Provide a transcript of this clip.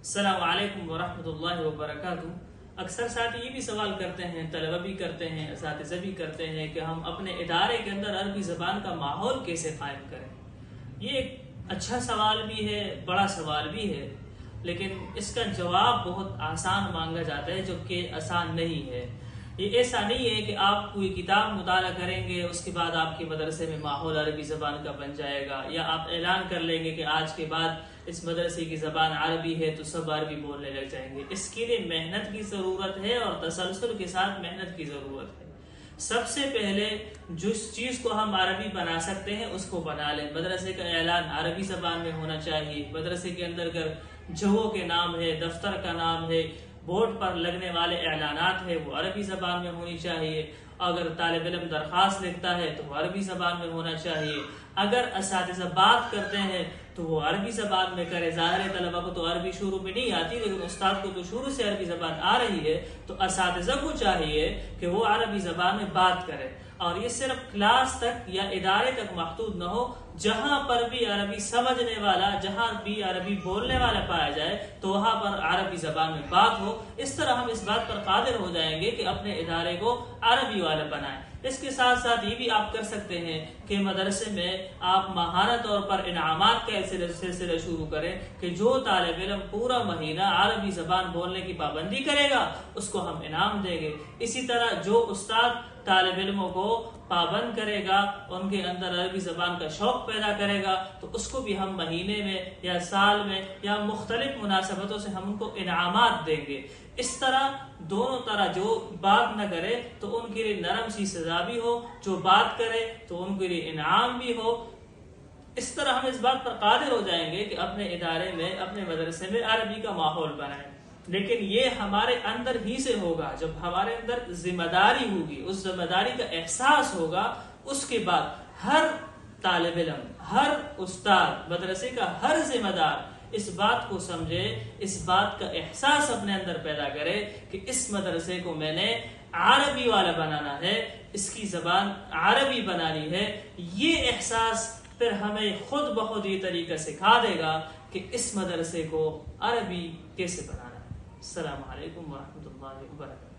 السلام علیکم ورحمۃ اللہ وبرکاتہ۔ اکثر ساتھی یہ بھی سوال کرتے ہیں، طلبہ بھی کرتے ہیں، اساتذہ بھی کرتے ہیں کہ ہم اپنے ادارے کے اندر عربی زبان کا ماحول کیسے قائم کریں۔ یہ ایک اچھا سوال بھی ہے، بڑا سوال بھی ہے، لیکن اس کا جواب بہت آسان مانگا جاتا ہے، جبکہ آسان نہیں ہے۔ یہ ایسا نہیں ہے کہ آپ کوئی کتاب مطالعہ کریں گے، اس کے بعد آپ کے مدرسے میں ماحول عربی زبان کا بن جائے گا، یا آپ اعلان کر لیں گے کہ آج کے بعد اس مدرسے کی زبان عربی ہے تو سب عربی بولنے لگ جائیں گے۔ اس کے لیے محنت کی ضرورت ہے اور تسلسل کے ساتھ محنت کی ضرورت ہے۔ سب سے پہلے جس چیز کو ہم عربی بنا سکتے ہیں اس کو بنا لیں۔ مدرسے کا اعلان عربی زبان میں ہونا چاہیے۔ مدرسے کے اندر اگر جگہوں کے نام ہے، دفتر کا نام ہے، بورڈ پر لگنے والے اعلانات ہیں، وہ عربی زبان میں ہونی چاہیے۔ اگر طالب علم درخواست لکھتا ہے تو وہ عربی زبان میں ہونا چاہیے۔ اگر اساتذہ بات کرتے ہیں تو وہ عربی زبان میں کرے۔ ظاہر ہے طلبہ کو تو عربی شروع میں نہیں آتی، لیکن استاد کو تو شروع سے عربی زبان آ رہی ہے، تو اساتذہ کو چاہیے کہ وہ عربی زبان میں بات کرے۔ اور یہ صرف کلاس تک یا ادارے تک محدود نہ ہو، جہاں پر بھی عربی سمجھنے والا، جہاں بھی عربی بولنے والا پایا جائے تو وہاں پر عربی زبان میں بات ہو۔ اس طرح ہم اس بات پر قادر ہو جائیں گے کہ اپنے ادارے کو عربی والا بنائیں۔ اس کے ساتھ ساتھ یہ بھی آپ کر سکتے ہیں کہ مدرسے میں آپ ماہانہ طور پر انعامات کا سلسلہ شروع کریں کہ جو طالب علم پورا مہینہ عربی زبان بولنے کی پابندی کرے گا اس کو ہم انعام دیں گے۔ اسی طرح جو استاد طالب علموں کو پابند کرے گا، ان کے اندر عربی زبان کا شوق پیدا کرے گا، تو اس کو بھی ہم مہینے میں یا سال میں یا مختلف مناسبتوں سے ہم ان کو انعامات دیں گے۔ اس طرح دونوں طرح، جو بات نہ کرے تو ان کے لیے نرم سی سزا بھی ہو، جو بات کرے تو ان کے لیے انعام بھی ہو۔ اس طرح ہم اس بات پر قادر ہو جائیں گے کہ اپنے ادارے میں، اپنے مدرسے میں عربی کا ماحول بنائیں۔ لیکن یہ ہمارے اندر ہی سے ہوگا، جب ہمارے اندر ذمہ داری ہوگی، اس ذمہ داری کا احساس ہوگا، اس کے بعد ہر طالب علم، ہر استاد، مدرسے کا ہر ذمہ دار اس بات کو سمجھے، اس بات کا احساس اپنے اندر پیدا کرے کہ اس مدرسے کو میں نے عربی والا بنانا ہے، اس کی زبان عربی بنانی ہے۔ یہ احساس پھر ہمیں خود بخود یہ طریقہ سکھا دے گا کہ اس مدرسے کو عربی کیسے بنانا ہے۔ السلام علیکم ورحمۃ اللہ وبرکاتہ۔